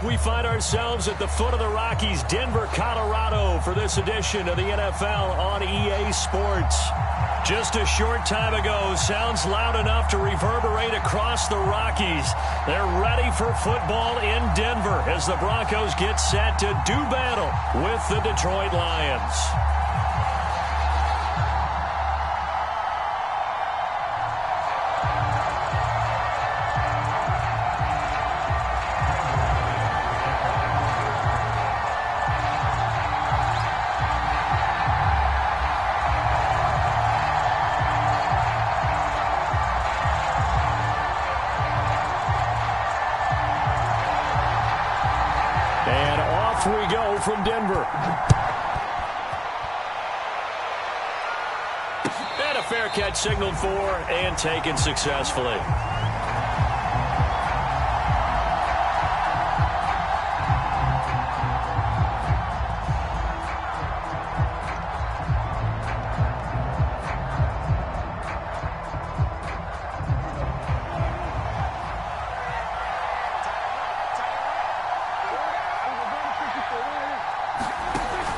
We find ourselves at the foot of the Rockies, Denver, Colorado, for this edition of the NFL on EA Sports. Just a short time ago, sounds loud enough to reverberate across the Rockies. They're ready for football in Denver as the Broncos get set to do battle with the Detroit Lions. We go from Denver. And a fair catch signaled for and taken successfully.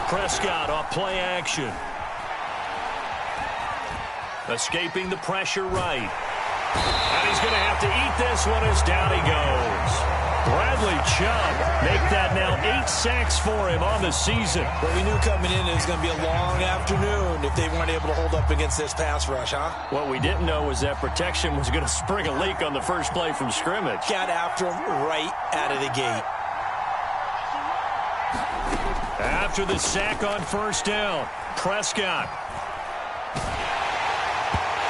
Prescott off play action. Escaping the pressure right. And he's going to have to eat this one as down he goes. Bradley Chubb make that now 8 sacks for him on the season. Well, we knew coming in it was going to be a long afternoon if they weren't able to hold up against this pass rush, huh? What we didn't know was that protection was going to spring a leak on the first play from scrimmage. Got after him right out of the gate. After the sack on first down, Prescott.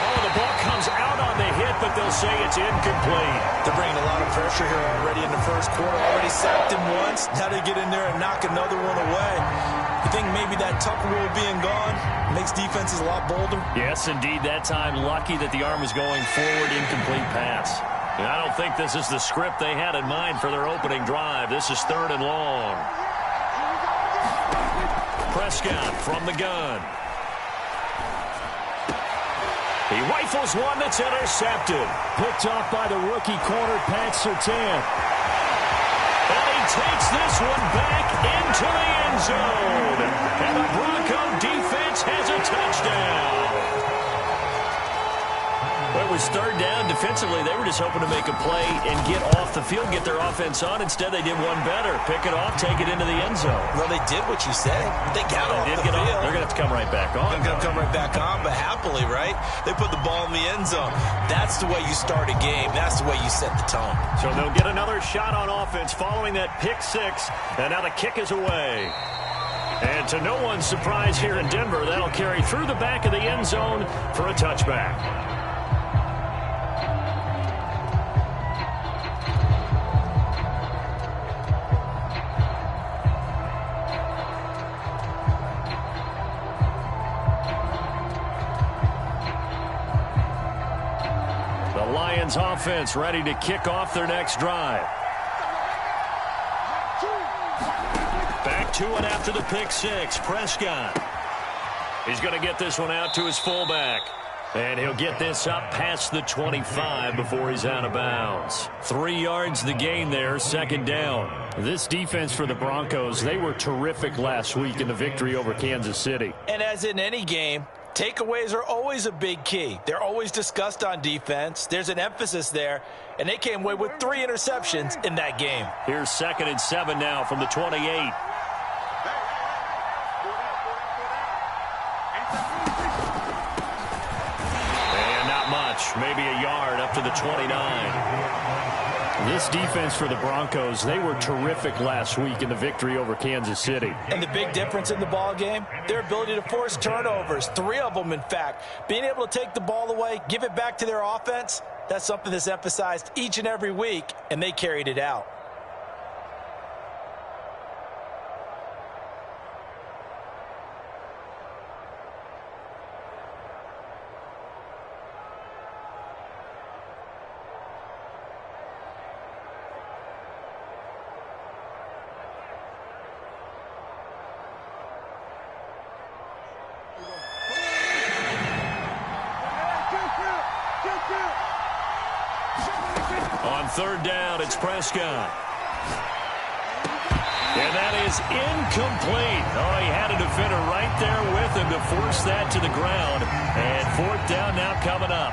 Oh, the ball comes out on the hit, but they'll say it's incomplete. They're bringing a lot of pressure here already in the first quarter. Already sacked him once. Now they get in there and knock another one away. You think maybe that Tucker rule being gone makes defenses a lot bolder? Yes, indeed. That time, lucky that the arm was going forward, incomplete pass. And I don't think this is the script they had in mind for their opening drive. This is 3rd and long. Prescott from the gun. He rifles one that's intercepted. Picked off by the rookie corner, Pat Surtain. And he takes this one back into the end zone. And the Bronco defense has a touchdown. Well, it was 3rd down. Defensively, they were just hoping to make a play and get off the field, get their offense on. Instead, they did one better. Pick it off, take it into the end zone. Well, they did what you said. They got off the field. They're going to have to come right back on. They're going to come right back on, but happily, right? They put the ball in the end zone. That's the way you start a game. That's the way you set the tone. So they'll get another shot on offense following that pick 6, and now the kick is away. And to no one's surprise here in Denver, that'll carry through the back of the end zone for a touchback. Lions offense ready to kick off their next drive. Back to it after the pick 6. Prescott. He's going to get this one out to his fullback. And he'll get this up past the 25 before he's out of bounds. 3 yards the gain there, 2nd down. This defense for the Broncos, they were terrific last week in the victory over Kansas City. And as in any game, takeaways are always a big key. They're always discussed on defense. There's an emphasis there, and they came away with 3 interceptions in that game. Here's 2nd and 7 now from the 28. And not much, maybe a yard up to the 29. This defense for the Broncos, they were terrific last week in the victory over Kansas City. And the big difference in the ball game, their ability to force turnovers, 3 of them in fact. Being able to take the ball away, give it back to their offense, that's something that's emphasized each and every week, and they carried it out. On 3rd down, it's Prescott. And that is incomplete. Oh, he had a defender right there with him to force that to the ground. And fourth down now coming up.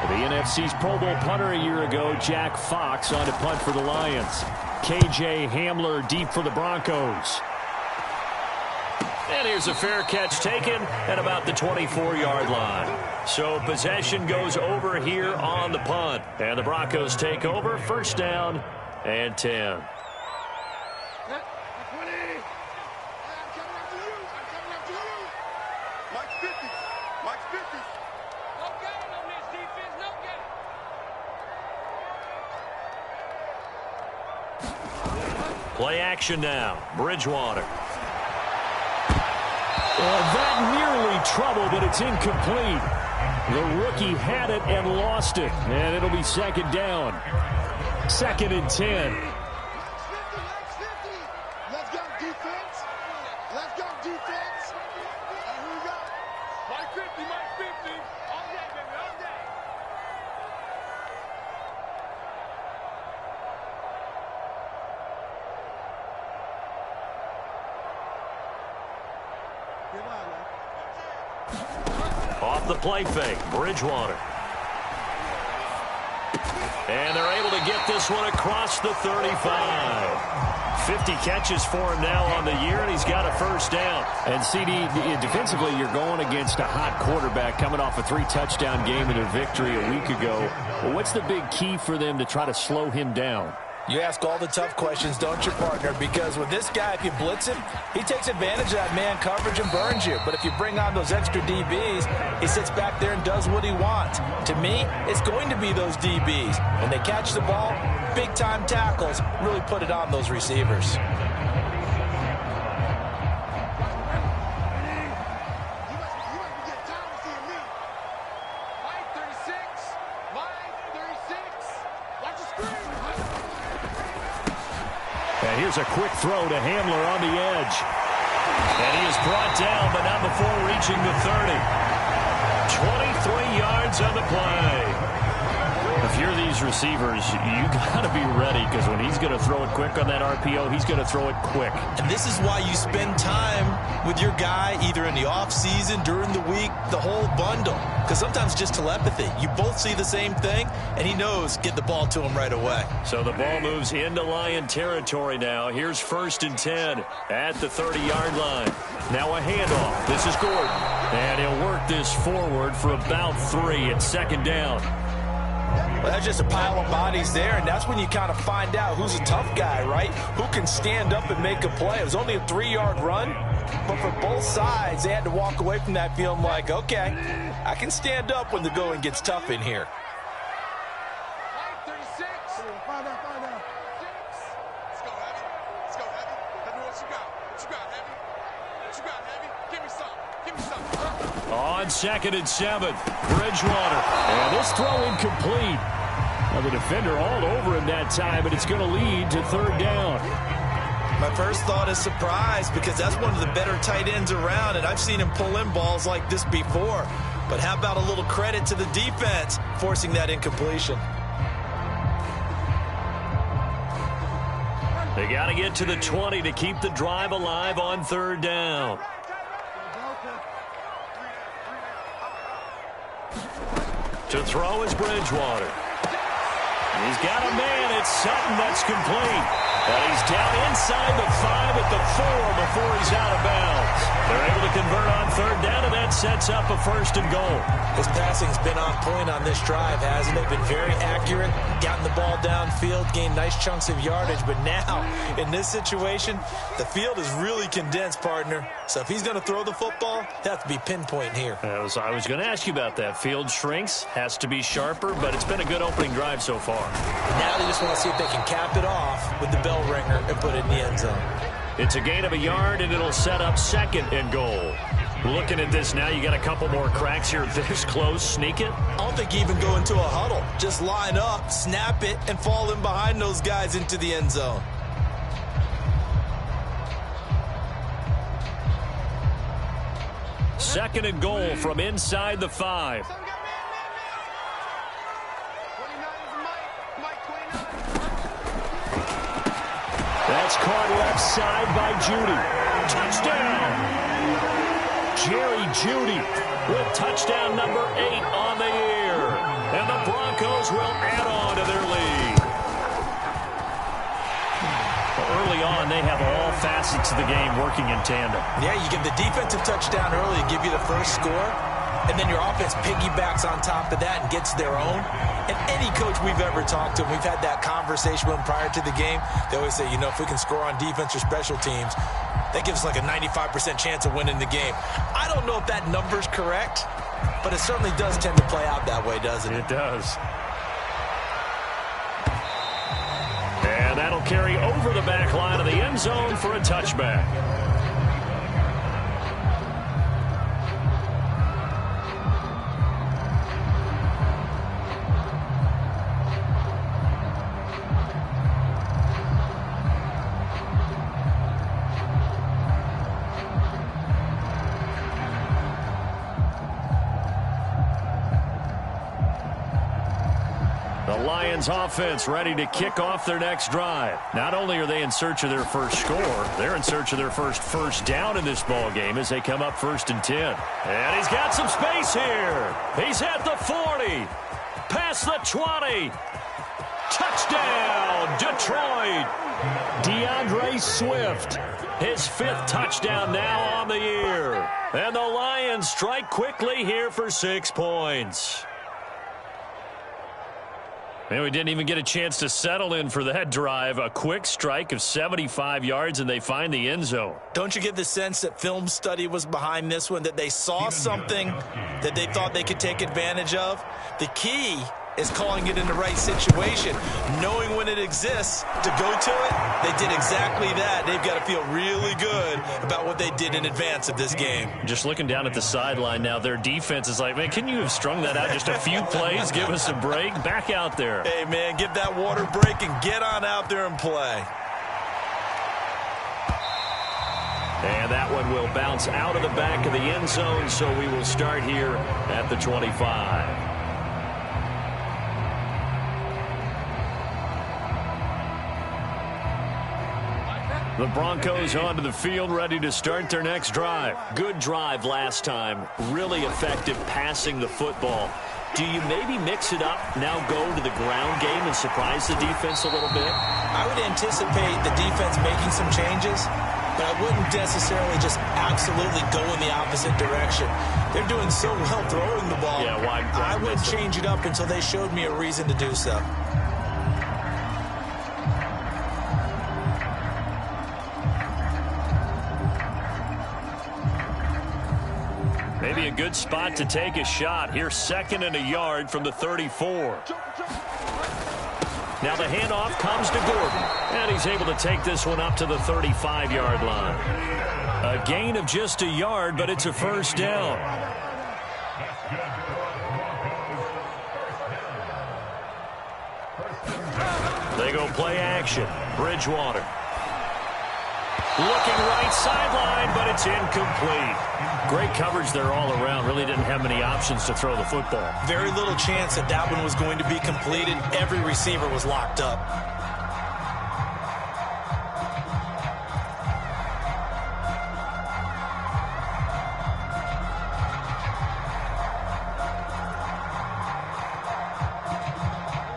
The NFC's Pro Bowl punter a year ago, Jack Fox, on to punt for the Lions. K.J. Hamler deep for the Broncos. And here's a fair catch taken at about the 24-yard line. So possession goes over here on the punt. And the Broncos take over. First down and 10. Play action now. Bridgewater. That nearly trouble, but it's incomplete. The rookie had it and lost it. And it'll be second down. Second and 10. Let's go defense. Let's go defense. And here we go. Mike 50, Mike 50. All day, baby, all day. Off the play fake, Bridgewater. And they're able to get this one across the 35. 50 catches for him now on the year, and he's got a first down. And, CD, defensively, you're going against a hot quarterback coming off a 3-touchdown game and a victory a week ago. Well, what's the big key for them to try to slow him down? You ask all the tough questions, don't you, partner? Because with this guy, if you blitz him, he takes advantage of that man coverage and burns you. But if you bring on those extra DBs, he sits back there and does what he wants. To me, it's going to be those DBs. When they catch the ball, big-time tackles really put it on those receivers. And here's a quick throw to Hamler on the edge. And he is brought down, but not before reaching the 30. 23 yards on the play. If you're these receivers, you got to be ready, because when he's going to throw it quick on that RPO, he's going to throw it quick. And this is why you spend time with your guy either in the offseason, during the week, the whole bundle. Because sometimes just telepathy. You both see the same thing, and he knows get the ball to him right away. So the ball moves into Lion territory now. Here's first and 10 at the 30-yard line. Now a handoff. This is Gordon. And he'll work this forward for about 3 at second down. Well, that's just a pile of bodies there, and that's when you kind of find out who's a tough guy, right? Who can stand up and make a play. It was only a 3-yard run, but for both sides, they had to walk away from that feeling like, okay, I can stand up when the going gets tough in here. 36. Find out. Let's go, Heavy. Let's go, Heavy. Let me know what you got. What you got, Heavy? What you got, Heavy? Give me some. On second and 7, Bridgewater. And this throw incomplete. Well, the defender all over him that time, and it's going to lead to third down. My first thought is surprise, because that's one of the better tight ends around, and I've seen him pull in balls like this before. But how about a little credit to the defense forcing that incompletion? They got to get to the 20 to keep the drive alive on third down. To throw is Bridgewater. He's got a man. It's Sutton. That's complete. And he's down inside the 5 at the 4 before he's out of bounds. They're able to convert on third down, and that sets up a first and goal. His passing's been on point on this drive, hasn't it? Been very accurate, gotten the ball downfield, gained nice chunks of yardage. But now, in this situation, the field is really condensed, partner. So if he's going to throw the football, they have to be pinpoint here. I was going to ask you about that. Field shrinks, has to be sharper, but it's been a good opening drive so far. Now they just want to see if they can cap it off with the bell ringer and put it in the end zone. It's a gain of a yard, and it'll set up second and goal. Looking at this now, you got a couple more cracks here this close. Sneak it? I don't think you even go into a huddle. Just line up, snap it, and fall in behind those guys into the end zone. Second and goal from inside the 5. That's caught left side by Judy. Touchdown! Jerry Judy with touchdown number 8 on the year. And the Broncos will add on to their lead. Early on, they have all facets of the game working in tandem. Yeah, you give the defensive touchdown early, give you the first score, and then your offense piggybacks on top of that and gets their own. And any coach we've ever talked to, we've had that conversation with them prior to the game, they always say, you know, if we can score on defense or special teams, that gives us like a 95% chance of winning the game. I don't know if that number's correct, but it certainly does tend to play out that way, doesn't it? It does. And that'll carry over the back line of the end zone for a touchback. Lions offense ready to kick off their next drive. Not only are they in search of their first score, they're in search of their first down in this ball game as they come up 1st and 10. And he's got some space here. He's at the 40. Past the 20. Touchdown, Detroit. DeAndre Swift. His 5th touchdown now on the year. And the Lions strike quickly here for 6 points. And we didn't even get a chance to settle in for that drive. A quick strike of 75 yards, and they find the end zone. Don't you get the sense that film study was behind this one, that they saw something that they thought they could take advantage of? The key is calling it in the right situation, knowing when it exists to go to it. They did exactly that. They've got to feel really good about what they did in advance of this game. Just looking down at the sideline now, their defense is like, man, can you have strung that out just a few plays? Give us a break. Back out there. Hey, man, give that water break and get on out there and play. And that one will bounce out of the back of the end zone, so we will start here at the 25. The Broncos onto the field, ready to start their next drive. Good drive last time. Really effective passing the football. Do you maybe mix it up, now go to the ground game and surprise the defense a little bit? I would anticipate the defense making some changes, but I wouldn't necessarily just absolutely go in the opposite direction. They're doing so well throwing the ball. Yeah, why I wouldn't change it up until they showed me a reason to do so. Maybe a good spot to take a shot. Here, 2nd and a yard from the 34. Now the handoff comes to Gordon, and he's able to take this one up to the 35-yard line. A gain of just a yard, but it's a first down. They go play action. Bridgewater. Looking right sideline, but it's incomplete. Great coverage there all around. Really didn't have many options to throw the football. Very little chance that that one was going to be completed. Every receiver was locked up.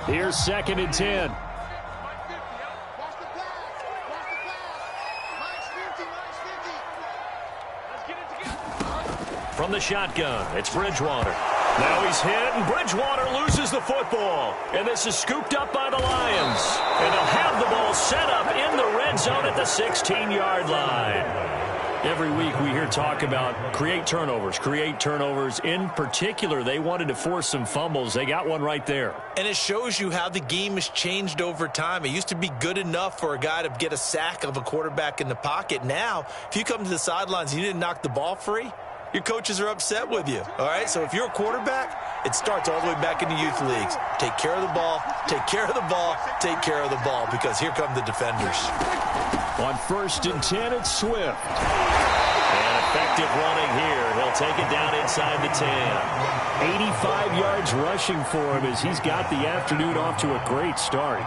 Here's 2nd and 10. From the shotgun, it's Bridgewater. Now he's hit, and Bridgewater loses the football. And this is scooped up by the Lions. And they'll have the ball set up in the red zone at the 16-yard line. Every week we hear talk about create turnovers. In particular, they wanted to force some fumbles. They got one right there. And it shows you how the game has changed over time. It used to be good enough for a guy to get a sack of a quarterback in the pocket. Now, if you come to the sidelines and you didn't knock the ball free, your coaches are upset with you. All right, so if you're a quarterback, it starts all the way back in the youth leagues. Take care of the ball, take care of the ball, take care of the ball, because here come the defenders. On 1st and 10, it's Swift. And effective running here. He'll take it down inside the 10. 85 yards rushing for him as he's got the afternoon off to a great start.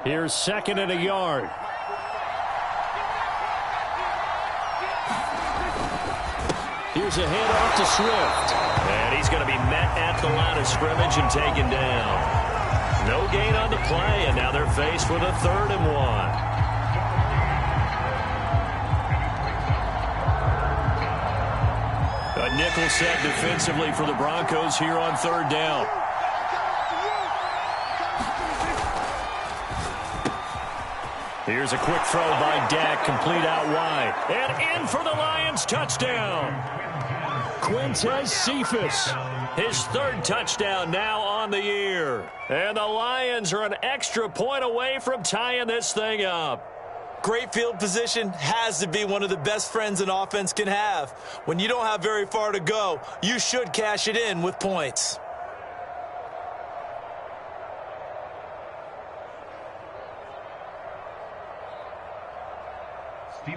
Here's 2nd and a yard. Here's a handoff to Swift. And he's going to be met at the line of scrimmage and taken down. No gain on the play, and now they're faced with a 3rd and 1. A nickel set defensively for the Broncos here on 3rd down. Here's a quick throw by Dak, complete out wide. And in for the Lions, touchdown. Quintez Cephas, his 3rd touchdown now on the year. And the Lions are an extra point away from tying this thing up. Great field position has to be one of the best friends an offense can have. When you don't have very far to go, you should cash it in with points.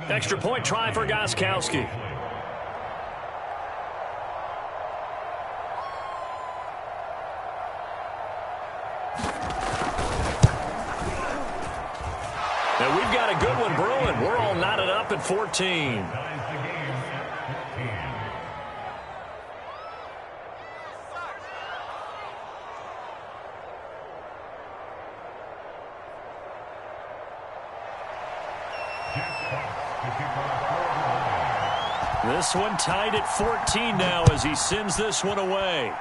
Extra point try for Gostkowski. And we've got a good one brewing. We're all knotted up at 14. This one tied at 14 now as he sends this one away.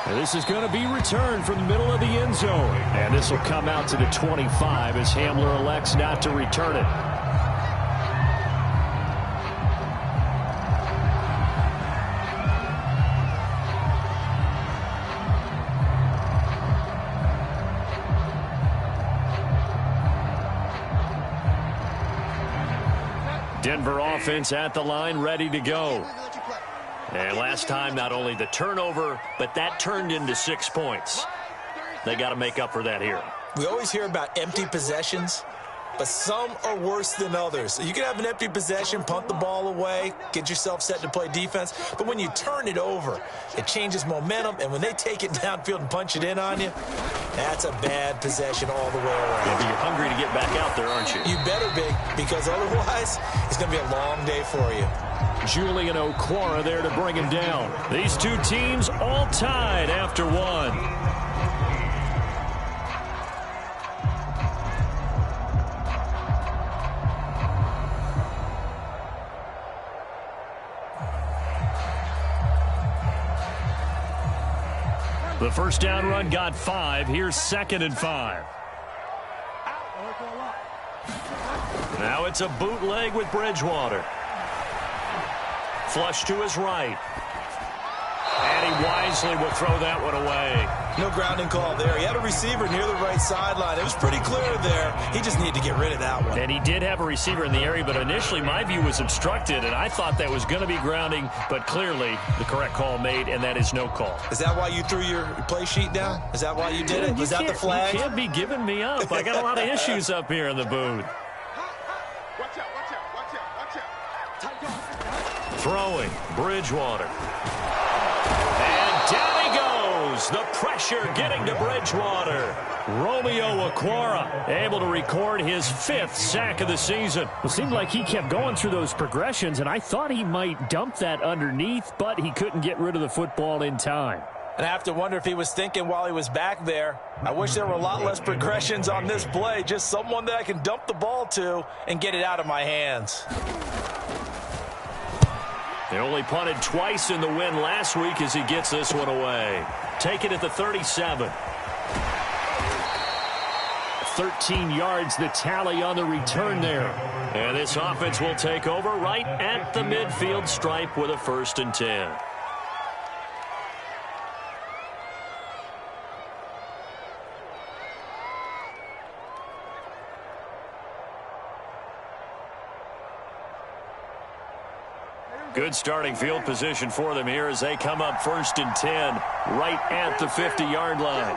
And this is going to be returned from the middle of the end zone. And this will come out to the 25 as Hamler elects not to return it. Denver offense at the line, ready to go. And last time, not only the turnover, but that turned into 6 points. They got to make up for that here. We always hear about empty possessions, but some are worse than others. So you can have an empty possession, punt the ball away, get yourself set to play defense. But when you turn it over, it changes momentum. And when they take it downfield and punch it in on you, that's a bad possession all the way around. Yeah, but you're hungry to get back out there, aren't you? You better be, because otherwise it's going to be a long day for you. Julian Okwara there to bring him down. These two teams all tied after one. The first down run got 5. Here's 2nd and 5. Now it's a bootleg with Bridgewater. Flush to his right. And he wisely will throw that one away. No grounding call there. He had a receiver near the right sideline. It was pretty clear there. He just needed to get rid of that one. And he did have a receiver in the area, but initially my view was obstructed, and I thought that was going to be grounding, but clearly the correct call made, and that is no call. Is that why you threw your play sheet down? Is that why you did it? Was that the flag? You can't be giving me up. I got a lot of issues up here in the booth. Watch out, watch out, watch out, watch out. Throwing, Bridgewater. And down he goes. The pressure getting to Bridgewater. Romeo Okwara able to record his 5th sack of the season. It seemed like he kept going through those progressions, and I thought he might dump that underneath, but he couldn't get rid of the football in time. And I have to wonder if he was thinking while he was back there, I wish there were a lot less progressions on this play, just someone that I can dump the ball to and get it out of my hands. They only punted twice in the win last week as he gets this one away. Take it at the 37. 13 yards, the tally on the return there. And this offense will take over right at the midfield stripe with a 1st and 10. Good starting field position for them here as they come up 1st and 10 right at the 50-yard line.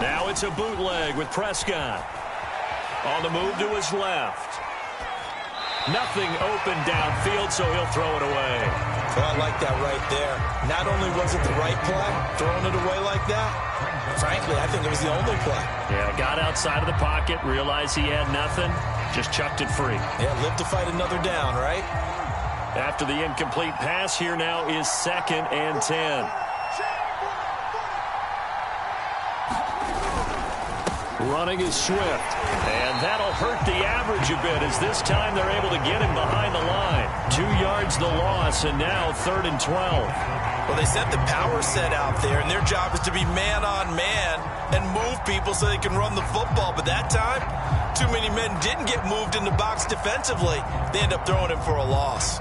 Now it's a bootleg with Prescott. On the move to his left. Nothing open downfield, so he'll throw it away. Well, I like that right there. Not only was it the right play, throwing it away like that, frankly, I think it was the only play. Yeah, got outside of the pocket, realized he had nothing, just chucked it free. Yeah, live to fight another down, right? After the incomplete pass, here now is 2nd and 10. Running is Swift, and that'll hurt the average a bit as this time they're able to get him behind the line. 2 yards the loss, and now 3rd and 12. Well, they sent the power set out there, and their job is to be man-on-man and move people so they can run the football. But that time, too many men didn't get moved in the box defensively. They end up throwing him for a loss.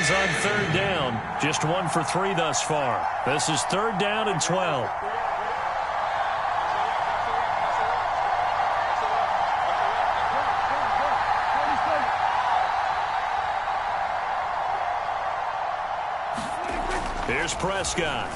On 3rd down, just 1 for 3 thus far. This is 3rd down and 12. Here's Prescott.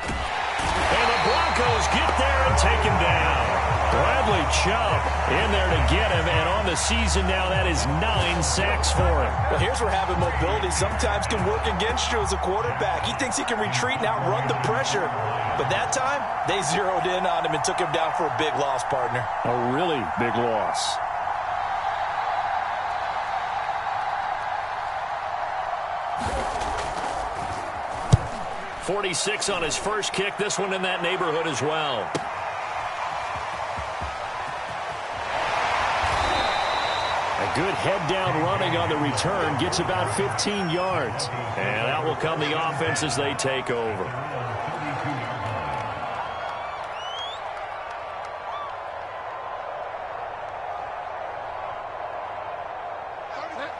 And the Broncos get there and take him down. Bradley Chubb in there to get him, and on the season now, that is 9 sacks for him. Well, here's where having mobility sometimes can work against you as a quarterback. He thinks he can retreat and outrun the pressure. But that time, they zeroed in on him and took him down for a big loss, partner. A really big loss. .46 on his first kick. This one in that neighborhood as well. Good head-down running on the return. Gets about 15 yards. And that will come the offense as they take over.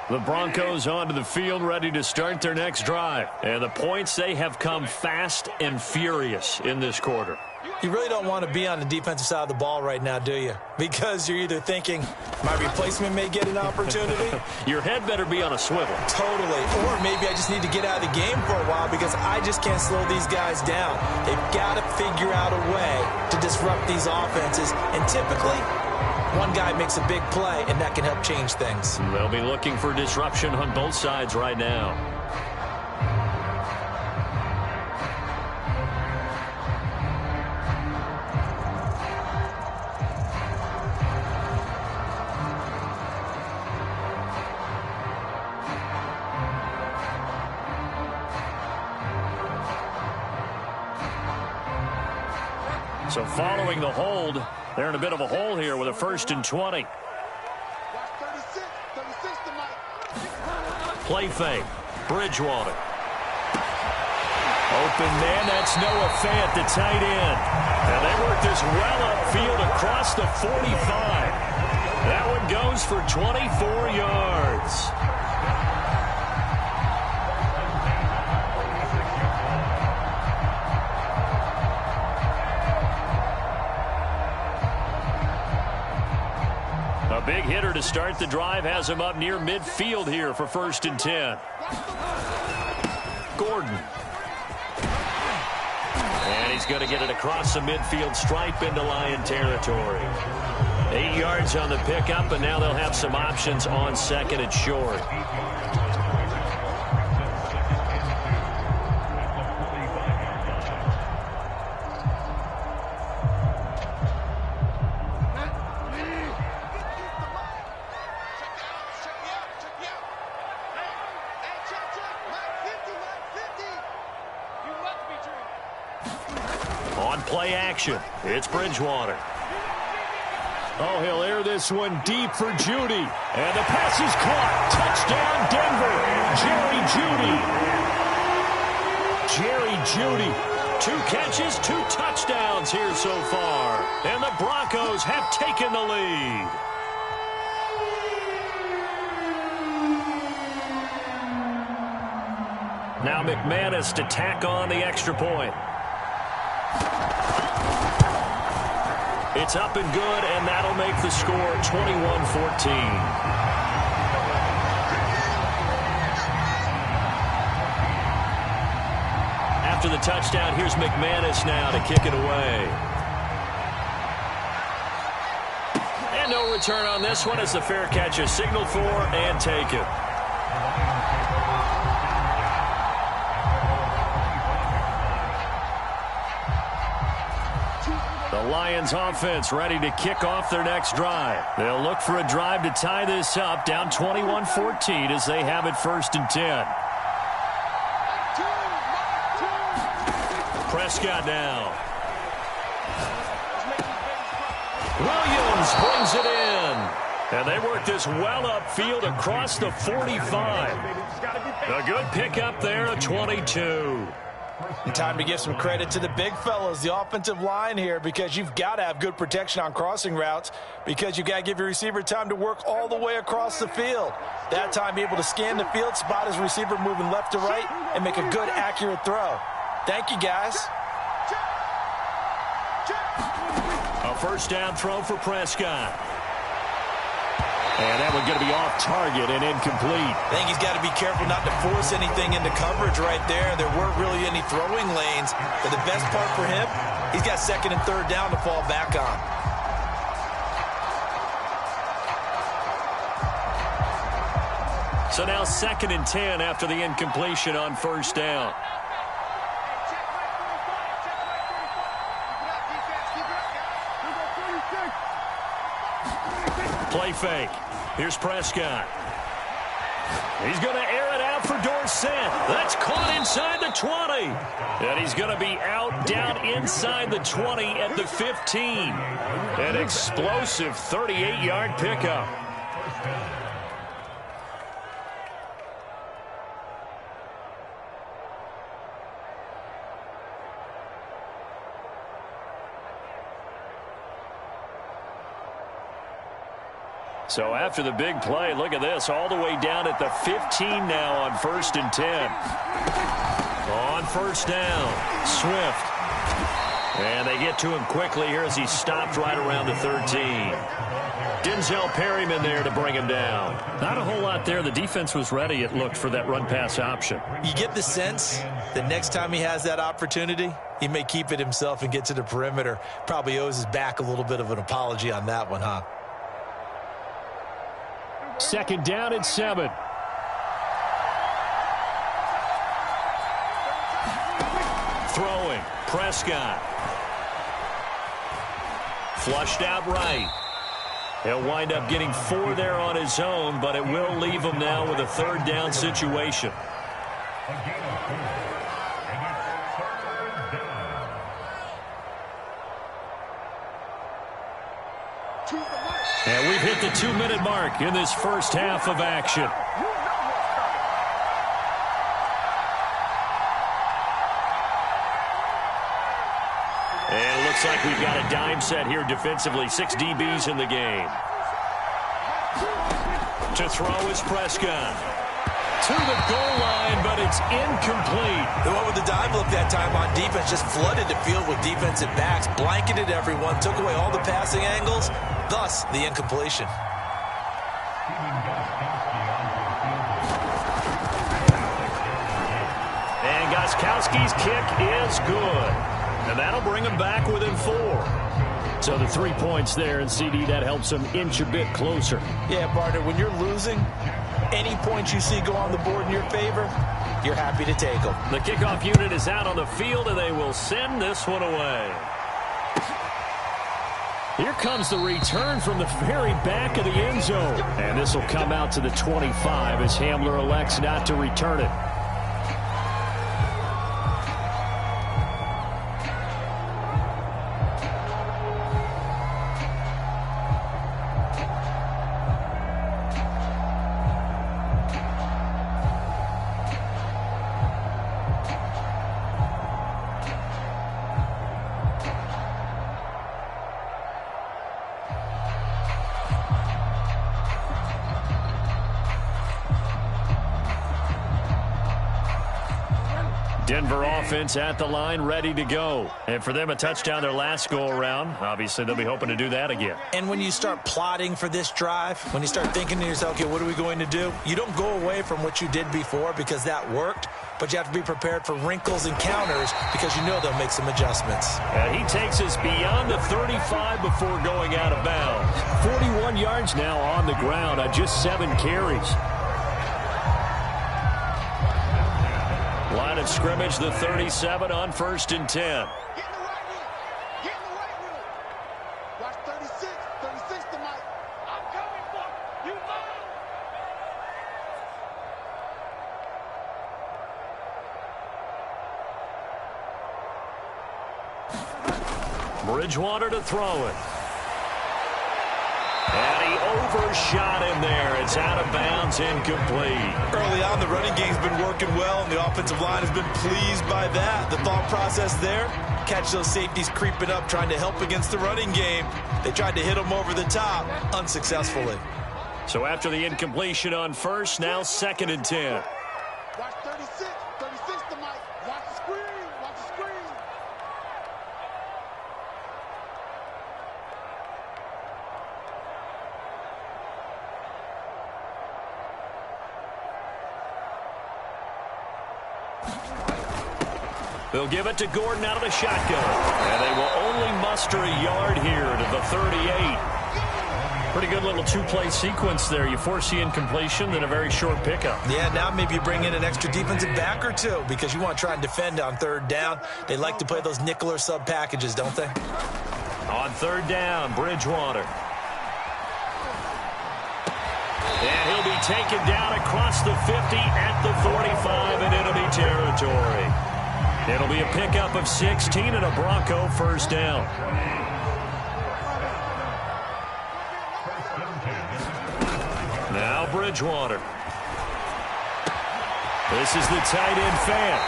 The Broncos onto the field, ready to start their next drive. And the points, they have come fast and furious in this quarter. You really don't want to be on the defensive side of the ball right now, do you? Because you're either thinking, my replacement may get an opportunity. Your head better be on a swivel. Totally. Or maybe I just need to get out of the game for a while because I just can't slow these guys down. They've got to figure out a way to disrupt these offenses. And typically, one guy makes a big play, and that can help change things. They'll be looking for disruption on both sides right now. So following the hold, they're in a bit of a hole here with a 1st and 20. Play fake. Bridgewater. Open man, that's Noah Fant, the tight end. And they work this well upfield across the 45. That one goes for 24 yards. A big hitter to start the drive has him up near midfield here for 1st and 10. Gordon. And he's going to get it across the midfield stripe into Lion territory. 8 yards on the pickup, and now they'll have some options on 2nd and short. Play action. It's Bridgewater. Oh, he'll air this one deep for Judy. And the pass is caught. Touchdown, Denver. Jerry Judy. 2 catches, 2 touchdowns here so far. And the Broncos have taken the lead. Now McManus to tack on the extra point. It's up and good, and that'll make the score 21-14. after the touchdown. Here's McManus now to kick it away. And no return on this one as the fair catch is signaled for and taken. The Lions offense ready to kick off their next drive. They'll look for a drive to tie this up, down 21-14 as they have it 1st and 10. Prescott now. Williams brings it in. And they work this well upfield across the 45. A good pickup there, a 22. And time to give some credit to the big fellas, the offensive line here, because you've got to have good protection on crossing routes because you've got to give your receiver time to work all the way across the field. That time, be able to scan the field, spot his receiver moving left to right, and make a good, accurate throw. Thank you, guys. A first down throw for Prescott. And that one's going to be off target and incomplete. I think he's got to be careful not to force anything into coverage right there. There weren't really any throwing lanes. But the best part for him, he's got 2nd and 3rd down to fall back on. So now 2nd and 10 after the incompletion on 1st down. Play fake. Here's Prescott. He's going to air it out for Dorsett. That's caught inside the 20. And he's going to be out down inside the 20 at the 15. An explosive 38-yard pickup. So after the big play, look at this, all the way down at the 15 now on 1st and 10. On 1st down, Swift. And they get to him quickly here as he stopped right around the 13. Denzel Perryman there to bring him down. Not a whole lot there. The defense was ready, it looked, for that run-pass option. You get the sense that next time he has that opportunity, he may keep it himself and get to the perimeter. Probably owes his back a little bit of an apology on that one, huh? 2nd down and 7. Throwing, Prescott. Flushed out right. He'll wind up getting 4 there on his own, but it will leave him now with a 3rd down situation. And we've hit the 2-minute mark in this first half of action. And it looks like we've got a dime set here defensively. 6 DBs in the game. To throw is Prescott. To the goal line, but it's incomplete. They went with the dime look that time on defense, just flooded the field with defensive backs, blanketed everyone, took away all the passing angles, thus the incompletion. And Gostkowski's kick is good. And that'll bring him back within 4. So the 3 points there, and CD, that helps him inch a bit closer. Yeah, partner, when you're losing, any points you see go on the board in your favor, you're happy to take them. The kickoff unit is out on the field, and they will send this one away. Here comes the return from the very back of the end zone. And this will come out to the 25 as Hamler elects not to return it. Denver offense at the line, ready to go. And for them, a touchdown their last go-around. Obviously, they'll be hoping to do that again. And when you start plotting for this drive, when you start thinking to yourself, okay, what are we going to do? You don't go away from what you did before because that worked. but you have to be prepared for wrinkles and counters because you know they'll make some adjustments. And he takes us beyond the 35 before going out of bounds. 41 yards now on the ground on just 7 carries. Line of scrimmage, the 37 on 1st and 10. Watch 36. 36 to Mike. I'm coming for you. Bridgewater to throw it. And he overshot him there. It's out of bounds, incomplete. Early on, the running game's been working well, and the offensive line has been pleased by that. The thought process there, catch those safeties creeping up, trying to help against the running game. They tried to hit them over the top, unsuccessfully. So after the incompletion on 1st, now 2nd and 10. Watch 36. 36 to Mike. Watch the screen. Watch the screen. They'll give it to Gordon out of the shotgun. And they will only muster a yard here to the 38. Pretty good little two-play sequence there. You force the incompletion, then a very short pickup. Yeah, now maybe you bring in an extra defensive back or two because you want to try and defend on 3rd down. They like to play those nickel or sub packages, don't they? On 3rd down, Bridgewater. And he'll be taken down across the 50 at the 45 in enemy territory. It'll be a pickup of 16 and a Bronco 1st down. Now Bridgewater. This is the tight end fan.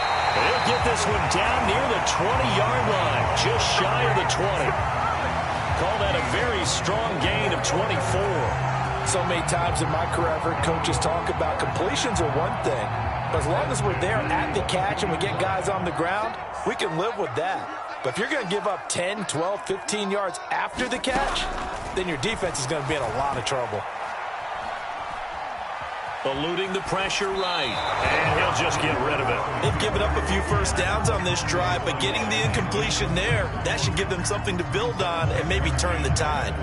He'll get this one down near the 20-yard line, just shy of the 20. Call that a very strong gain of 24. So many times in my career, I've heard coaches talk about completions are one thing. But as long as we're there at the catch and we get guys on the ground, we can live with that. But if you're going to give up 10, 12, 15 yards after the catch, then your defense is going to be in a lot of trouble. Eluding the pressure right, and he'll just get rid of it. They've given up a few 1st downs on this drive, but getting the incompletion there, that should give them something to build on and maybe turn the tide.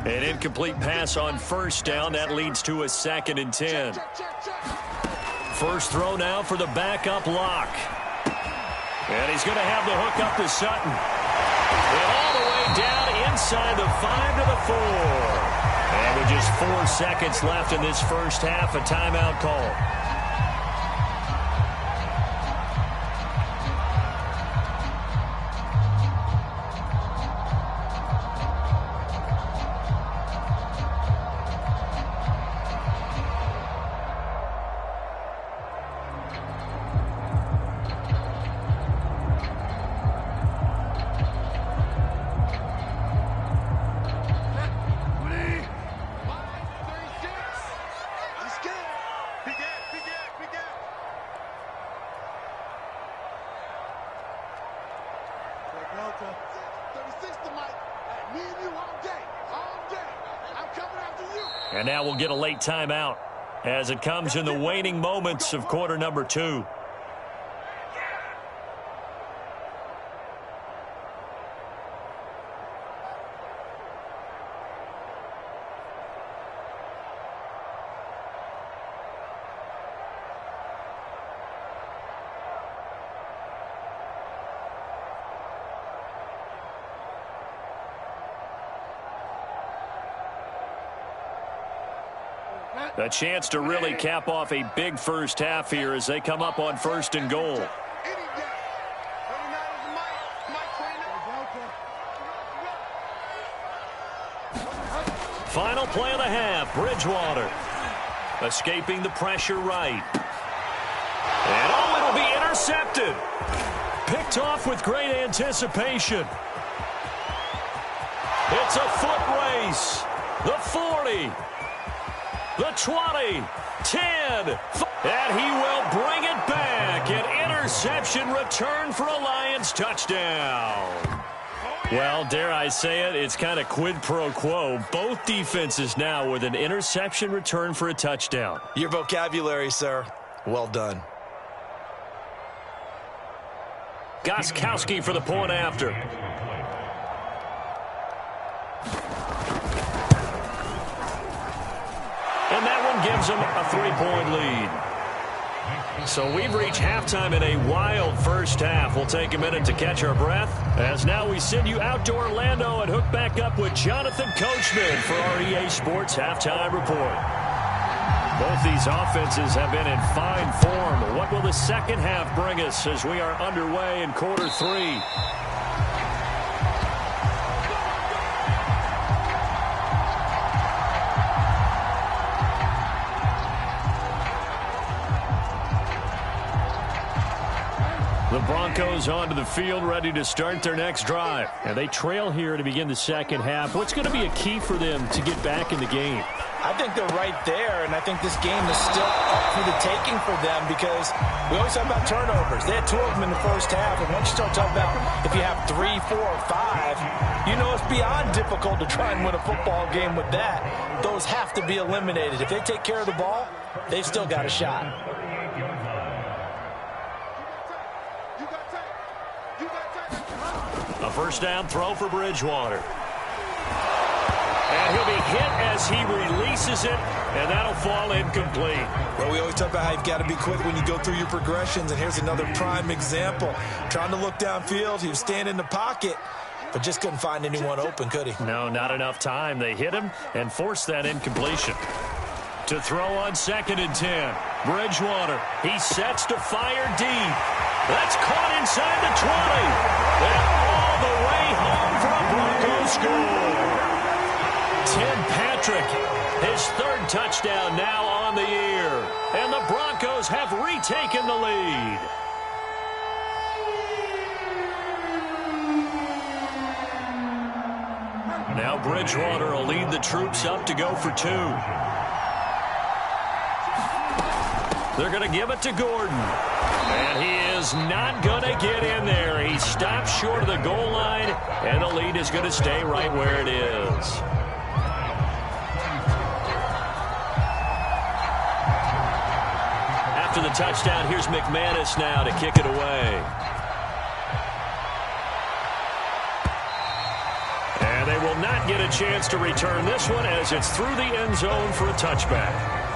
An incomplete pass on 1st down. That leads to a 2nd and 10. First throw now for the backup lock. And he's going to have the hook up to Sutton. And all the way down inside the 5 to the 4. And with just 4 seconds left in this 1st half, a timeout call. And now we'll get a late timeout as it comes in the waning moments of quarter number 2. A chance to really cap off a big 1st half here as they come up on 1st and goal. Final play of the half, Bridgewater. Escaping the pressure right. And it'll be intercepted. Picked off with great anticipation. It's a foot race. The 40. the 20, 10, and he will bring it back. An interception return for a Lions touchdown. Well, dare I say it, it's kind of quid pro quo. Both defenses now with an interception return for a touchdown. Your vocabulary, sir. Well done. Gostkowski for the point after. And that one gives them a 3-point lead. So we've reached halftime in a wild first half. We'll take a minute to catch our breath, as now we send you out to Orlando and hook back up with Jonathan Coachman for our EA Sports Halftime Report. Both these offenses have been in fine form. What will the second half bring us as we are underway in quarter 3? The Broncos onto the field, ready to start their next drive. And they trail here to begin the second half. What's going to be a key for them to get back in the game? I think they're right there, and I think this game is still up for the taking for them because we always talk about turnovers. They had 2 of them in the first half, and once you start talking about if you have 3, 4, or 5, you know it's beyond difficult to try and win a football game with that. Those have to be eliminated. If they take care of the ball, they've still got a shot. A first down throw for Bridgewater. And he'll be hit as he releases it, and that'll fall incomplete. Well, we always talk about how you've got to be quick when you go through your progressions, and here's another prime example. Trying to look downfield, he was standing in the pocket, but just couldn't find anyone open, could he? No, not enough time. They hit him and forced that incompletion. To throw on 2nd and 10. Bridgewater, he sets to fire deep. That's caught inside the 20. And all the way home for a Broncos score. Tim Patrick, his 3rd touchdown now on the year. And the Broncos have retaken the lead. Now Bridgewater will lead the troops up to go for 2. They're going to give it to Gordon. And he is not going to get in there. He stops short of the goal line, and the lead is going to stay right where it is. After the touchdown, here's McManus now to kick it away. And they will not get a chance to return this one as it's through the end zone for a touchback.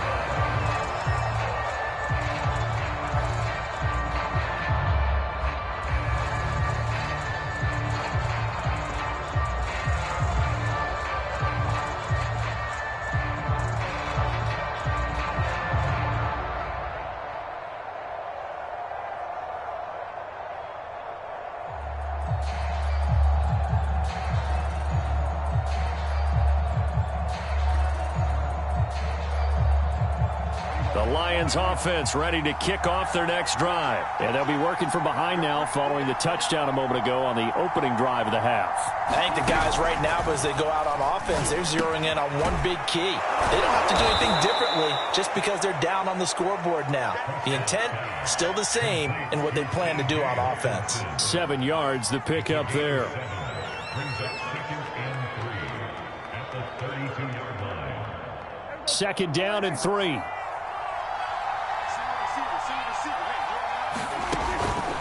Lions offense ready to kick off their next drive. And they'll be working from behind now following the touchdown a moment ago on the opening drive of the half. I think the guys right now, as they go out on offense, they're zeroing in on one big key. They don't have to do anything differently just because they're down on the scoreboard now. The intent, still the same in what they plan to do on offense. 7 yards, the pickup there. Second down and 3.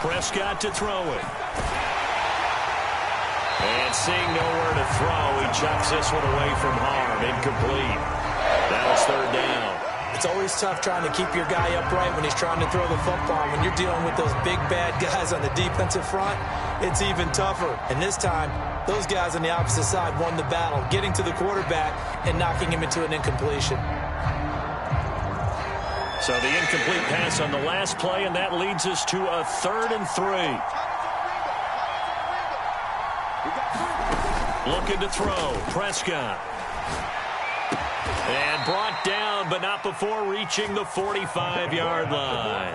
Prescott to throw it. And seeing nowhere to throw, he chucks this one away from harm. Incomplete. Now it's 3rd down. It's always tough trying to keep your guy upright when he's trying to throw the football. When you're dealing with those big, bad guys on the defensive front, it's even tougher. And this time, those guys on the opposite side won the battle, getting to the quarterback and knocking him into an incompletion. So the incomplete pass on the last play, and that leads us to a 3rd and 3. Looking to throw. Prescott. And brought down, but not before reaching the 45-yard line.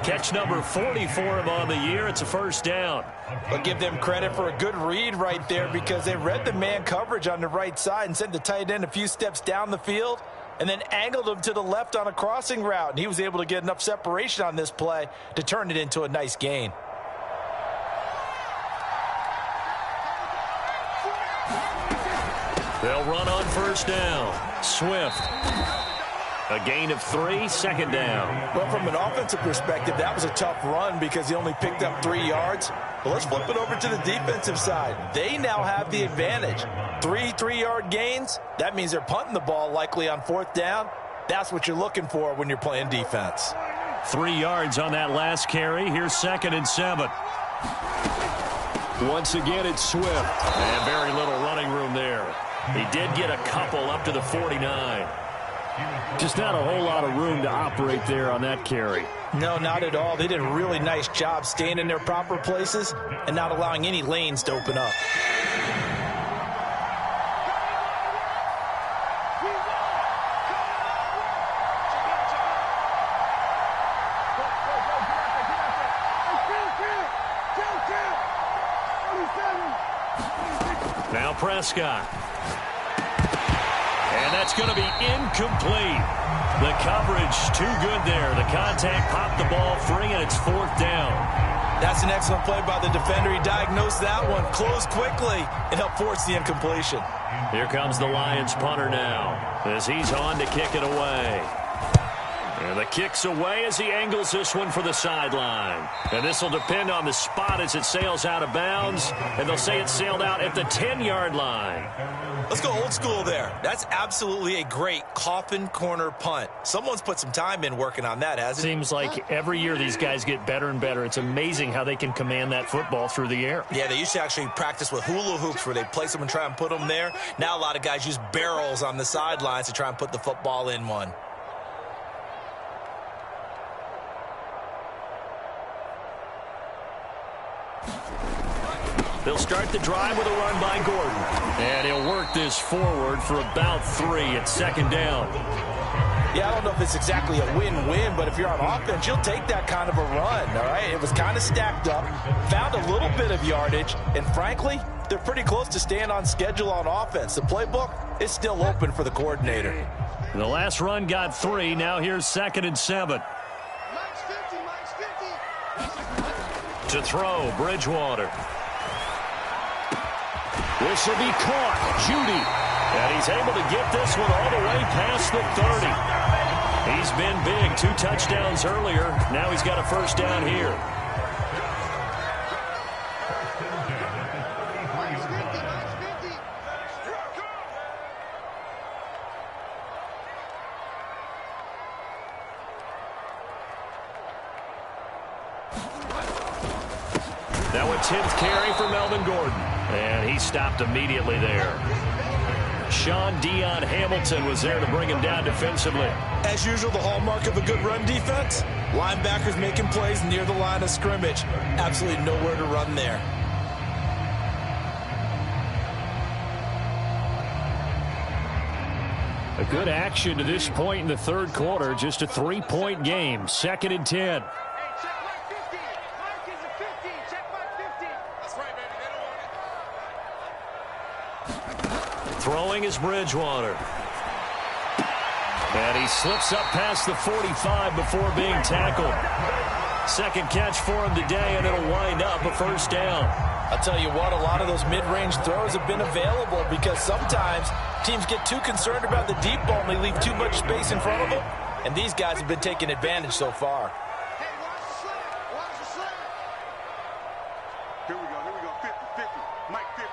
Catch number 40 for him on the year. It's a first down. I'll give them credit for a good read right there because they read the man coverage on the right side and sent the tight end a few steps down the field and then angled him to the left on a crossing route. And he was able to get enough separation on this play to turn it into a nice gain. They'll run on first down. Swift. A gain of 3, second down. Well, from an offensive perspective, that was a tough run because he only picked up 3 yards. But let's flip it over to the defensive side. They now have the advantage. 3 3-yard gains. That means they're punting the ball likely on 4th down. That's what you're looking for when you're playing defense. 3 yards on that last carry. Here's 2nd and 7. Once again, it's Swift. And very little running room there. He did get a couple up to the 49. Just not a whole lot of room to operate there on that carry. No, not at all. They did a really nice job staying in their proper places and not allowing any lanes to open up. Now Prescott. And that's going to be incomplete. The coverage too good there. The contact popped the ball free, and it's 4th down. That's an excellent play by the defender. He diagnosed that one, closed quickly, and helped force the incompletion. Here comes the Lions punter now as he's on to kick it away. And the kick's away as he angles this one for the sideline. And this will depend on the spot as it sails out of bounds. And they'll say it sailed out at the 10-yard line. Let's go old school there. That's absolutely a great coffin corner punt. Someone's put some time in working on that, hasn't it? Seems like every year these guys get better and better. It's amazing how they can command that football through the air. Yeah, they used to actually practice with hula hoops where they place them and try and put them there. Now a lot of guys use barrels on the sidelines to try and put the football in one. They'll start the drive with a run by Gordon. And he'll work this forward for about 3 at 2nd down. Yeah, I don't know if it's exactly a win-win, but if you're on offense, you'll take that kind of a run, all right? It was kind of stacked up, found a little bit of yardage, and frankly, they're pretty close to staying on schedule on offense. The playbook is still open for the coordinator. The last run got 3. Now here's 2nd and 7. To throw, Bridgewater. This will be caught. Judy. And he's able to get this one all the way past the 30. He's been big. 2 touchdowns earlier. Now he's got a first down here. Now a 10th carry for Melvin Gordon. And he stopped immediately there. Sean Dion Hamilton was there to bring him down defensively. As usual, the hallmark of a good run defense, linebackers making plays near the line of scrimmage. Absolutely nowhere to run there. A good action to this point in the 3rd quarter. Just a 3-point game. 2nd and 10. Throwing is Bridgewater. And he slips up past the 45 before being tackled. 2nd catch for him today, and it'll wind up a first down. I'll tell you what, a lot of those mid-range throws have been available because sometimes teams get too concerned about the deep ball and they leave too much space in front of them. And these guys have been taking advantage so far. Here we go, 50-50, Mike 50.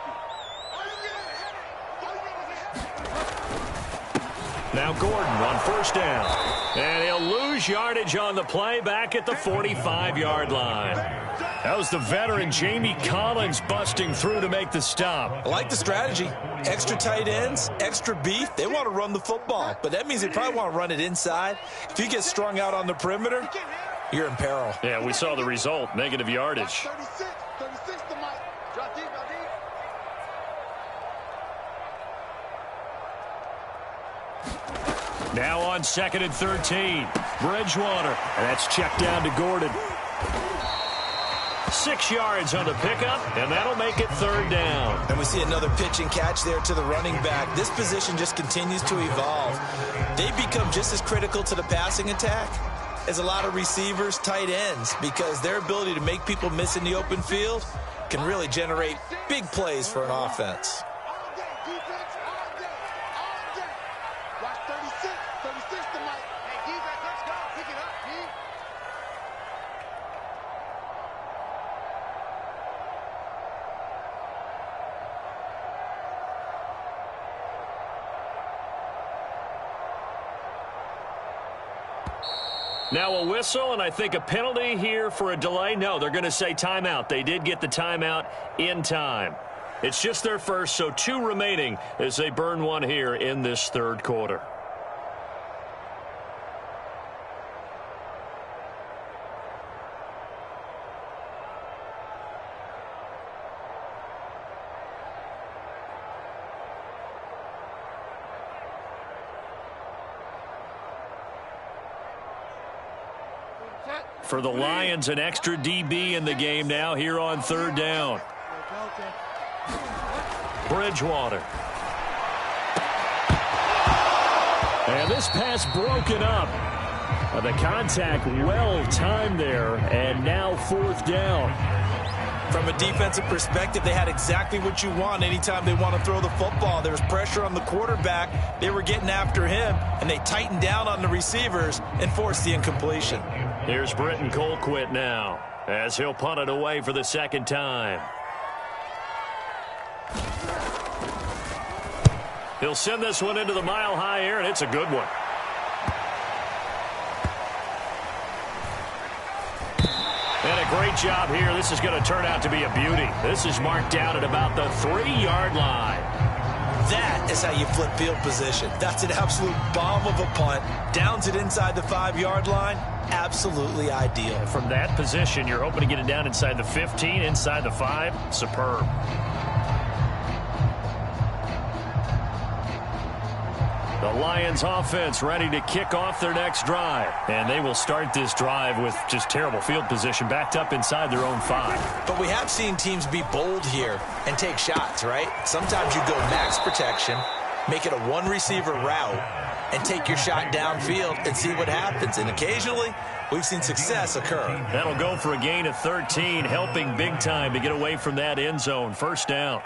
Now Gordon on first down. And he'll lose yardage on the play back at the 45-yard line. That was the veteran Jamie Collins busting through to make the stop. I like the strategy. Extra tight ends, extra beef. They want to run the football, but that means they probably want to run it inside. If you get strung out on the perimeter, you're in peril. Yeah, we saw the result, negative yardage. 36 to Mike. Drop deep, drop deep. Now on 2nd and 13. Bridgewater. And that's checked down to Gordon. 6 yards on the pickup, and that'll make it 3rd down. And we see another pitch and catch there to the running back. This position just continues to evolve. They become just as critical to the passing attack as a lot of receivers, tight ends, because their ability to make people miss in the open field can really generate big plays for an offense. All day, defense, all day, all day. Watch 36, 36 tonight. Hey, defense, let's go. Pick it up, D. Now a whistle, and I think a penalty here for a delay. No, they're going to say timeout. They did get the timeout in time. It's just their first, so 2 remaining as they burn one here in this 3rd quarter. For the Lions, an extra DB in the game now here on 3rd down. Bridgewater. And this pass broken up. The contact well timed there, and now 4th down. From a defensive perspective, they had exactly what you want anytime they want to throw the football. There was pressure on the quarterback. They were getting after him, and they tightened down on the receivers and forced the incompletion. Here's Britton Colquitt now as he'll punt it away for the 2nd time. He'll send this one into the mile-high air, and it's a good one. And a great job here. This is going to turn out to be a beauty. This is marked down at about the 3-yard line. That is how you flip field position. That's an absolute bomb of a punt. Downs it inside the 5-yard line. Absolutely ideal. From that position, you're hoping to get it down inside the 15, inside the 5. Superb. The Lions offense ready to kick off their next drive. And they will start this drive with just terrible field position, backed up inside their own 5. But we have seen teams be bold here and take shots, right? Sometimes you go max protection, make it a 1-receiver route, and take your shot downfield and see what happens. And occasionally, we've seen success occur. That'll go for a gain of 13, helping big time to get away from that end zone. 1st down.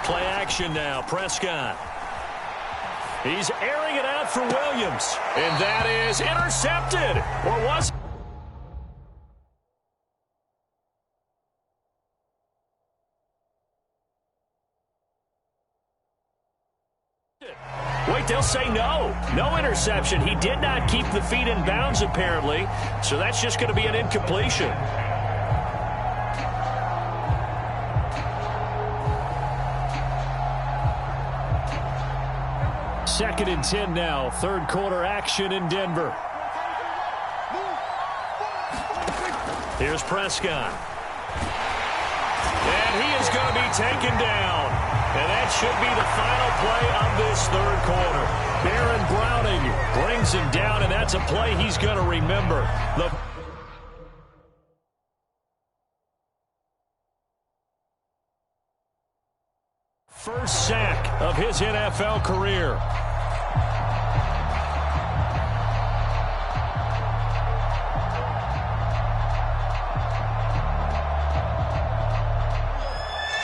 Play action now. Prescott. He's airing it out for Williams. And that is intercepted. Or was it? Wait, they'll say no. No interception. He did not keep the feet in bounds, apparently. So that's just going to be an incompletion. 2nd and 10 now. 3rd quarter action in Denver. Here's Prescott. And he is going to be taken down. And that should be the final play of this 3rd quarter. Baron Browning brings him down, and that's a play he's going to remember. The first sack of his NFL career.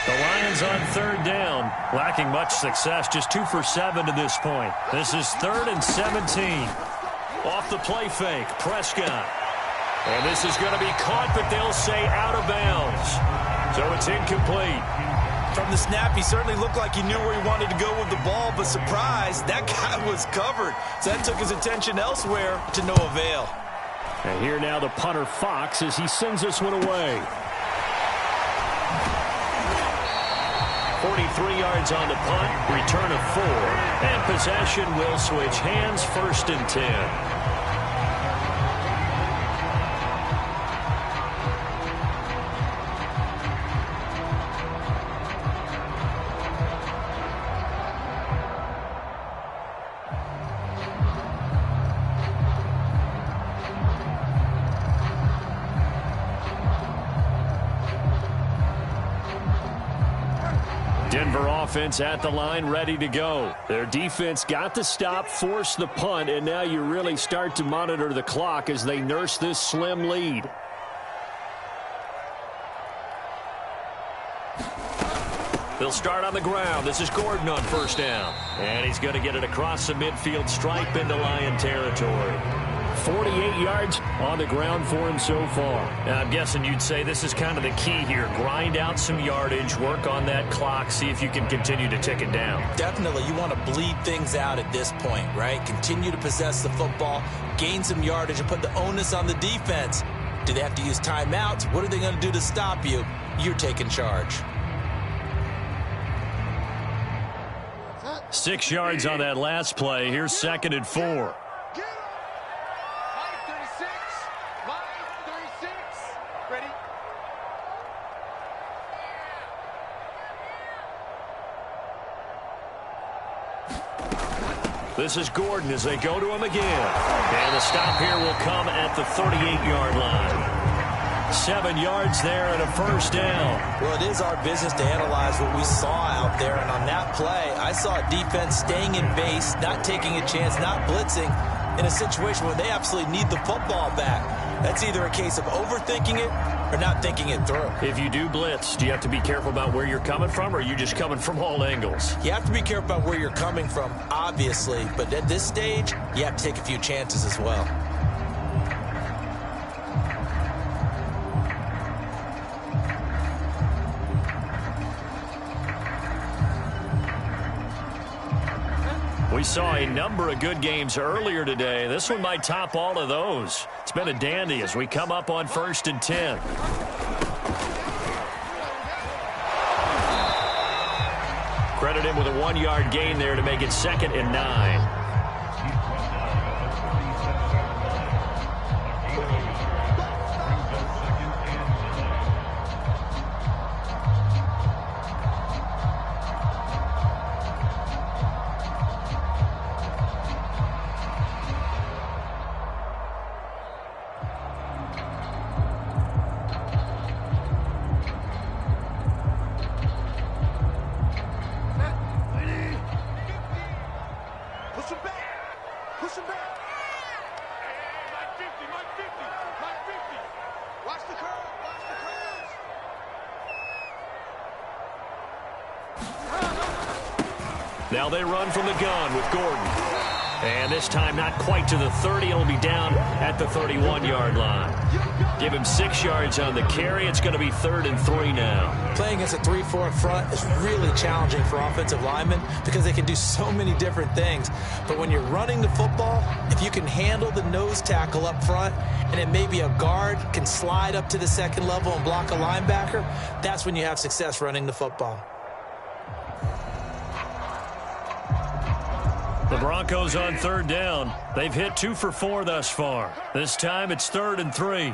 The Lions on 3rd down, lacking much success, just 2 for 7 to this point. This is 3rd and 17. Off the play fake, Prescott. And this is going to be caught, but they'll say out of bounds. So it's incomplete. From the snap, he certainly looked like he knew where he wanted to go with the ball, but surprise, that guy was covered. So that took his attention elsewhere to no avail. And here now the punter, Fox, as he sends this one away. 43 yards on the punt, return of 4, and possession will switch hands, 1st and 10. Denver offense at the line, ready to go. Their defense got the stop, forced the punt, and now you really start to monitor the clock as they nurse this slim lead. They'll start on the ground. This is Gordon on 1st down. And he's going to get it across the midfield stripe into Lion territory. 48 yards on the ground for him so far. Now, I'm guessing you'd say this is kind of the key here. Grind out some yardage, work on that clock, see if you can continue to tick it down. Definitely, you want to bleed things out at this point, right? Continue to possess the football, gain some yardage, and put the onus on the defense. Do they have to use timeouts? What are they going to do to stop you? You're taking charge. 6 yards on that last play. Here's 2nd and 4. This is Gordon as they go to him again. And the stop here will come at the 38-yard line. 7 yards there and a 1st down. Well, it is our business to analyze what we saw out there. And on that play, I saw a defense staying in base, not taking a chance, not blitzing in a situation where they absolutely need the football back. That's either a case of overthinking it or not thinking it through. If you do blitz, do you have to be careful about where you're coming from, or are you just coming from all angles? You have to be careful about where you're coming from, obviously. But at this stage, you have to take a few chances as well. We saw a number of good games earlier today. This one might top all of those. It's been a dandy as we come up on 1st and 10. Credit him with a 1-yard gain there to make it 2nd and 9. Now they run from the gun with Gordon. And this time not quite to the 30. It'll be down at the 31-yard line. Give him 6 yards on the carry. It's going to be 3rd and 3 now. Playing against a 3-4 front is really challenging for offensive linemen because they can do so many different things. But when you're running the football, if you can handle the nose tackle up front, and then maybe a guard can slide up to the 2nd level and block a linebacker, that's when you have success running the football. The Broncos on 3rd down. They've hit 2 for 4 thus far. This time it's 3rd and 3.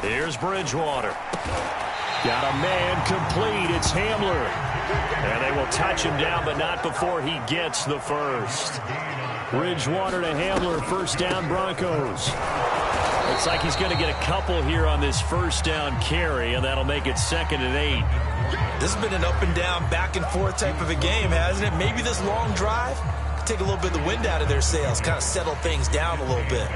Here's Bridgewater. Got a man complete. It's Hamler. And they will touch him down, but not before he gets the first. Bridgewater to Hamler, 1st down Broncos. Looks like he's going to get a couple here on this 1st down carry, and that'll make it 2nd and 8. This has been an up and down, back and forth type of a game, hasn't it? Maybe this long drive could take a little bit of the wind out of their sails, kind of settle things down a little bit.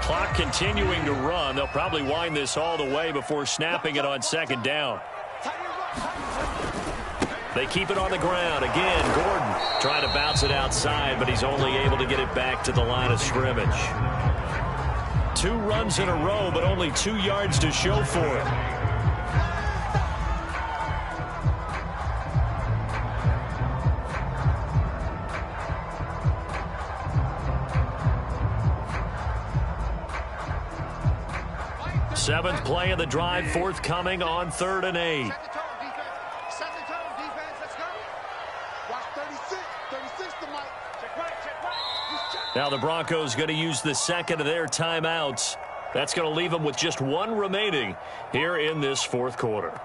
Clock continuing to run. They'll probably wind this all the way before snapping it on 2nd down. They keep it on the ground. Again, Gordon trying to bounce it outside, but he's only able to get it back to the line of scrimmage. 2 runs in a row, but only 2 yards to show for it. Seventh play of the drive, forthcoming on 3rd and 8. Set the tone, defense. Let's go. Watch 36. 36 to Mike. Check right, check right. Now the Broncos going to use the second of their timeouts. That's going to leave them with just 1 remaining here in this 4th quarter.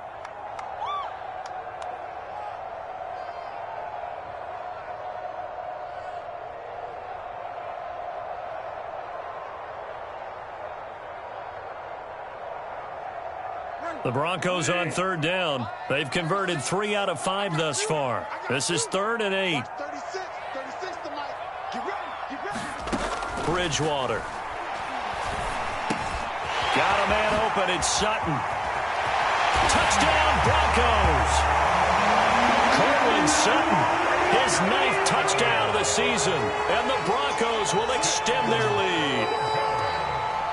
The Broncos on 3rd down. They've converted 3 out of 5 thus far. This is 3rd and 8. 36. 36 to Mike. Get ready. Get ready. Bridgewater. Got a man open. It's Sutton. Touchdown, Broncos. Cortland Sutton. His 9th touchdown of the season. And the Broncos will extend their lead.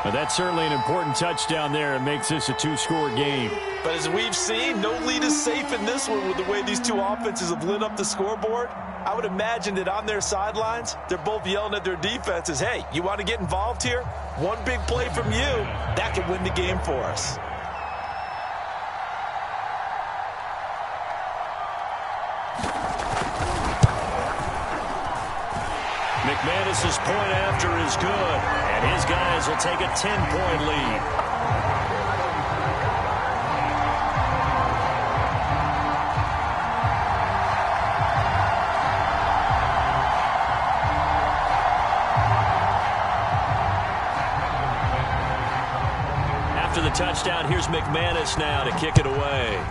Well, that's certainly an important touchdown there. It makes this a 2-score game. But as we've seen, no lead is safe in this one with the way these 2 offenses have lit up the scoreboard. I would imagine that on their sidelines, they're both yelling at their defenses, hey, you want to get involved here? One big play from you, that could win the game for us. McManus's point after is good, and his guys will take a 10-point lead. After the touchdown, here's McManus now to kick it away.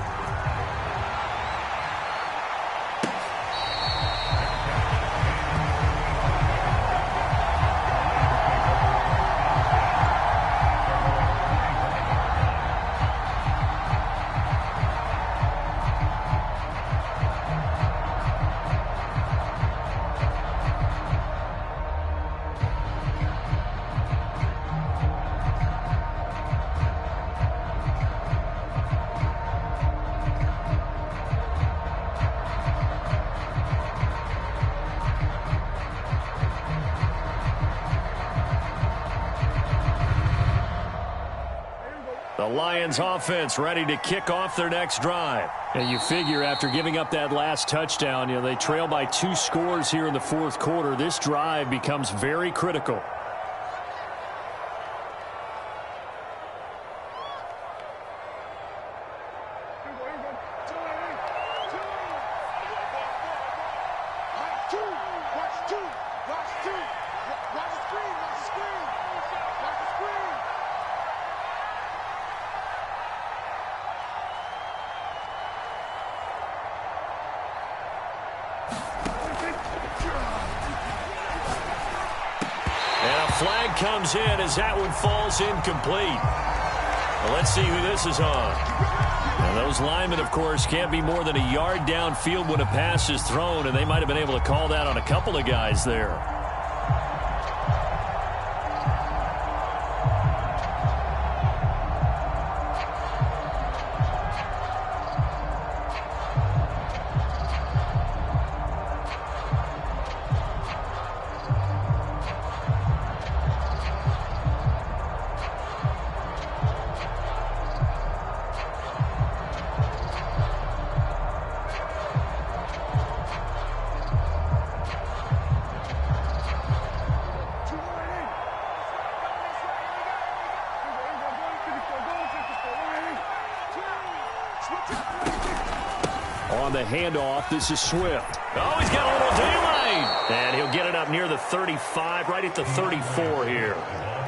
The Lions offense ready to kick off their next drive. And you figure after giving up that last touchdown, they trail by 2 scores here in the 4th quarter. This drive becomes very critical. Flag comes in as that one falls incomplete. Well, let's see who this is on. Now, those linemen, of course, can't be more than a yard downfield when a pass is thrown, and they might have been able to call that on a couple of guys there. On the handoff, this is Swift. Oh, he's got a little daylight. And he'll get it up near the 35, right at the 34 here.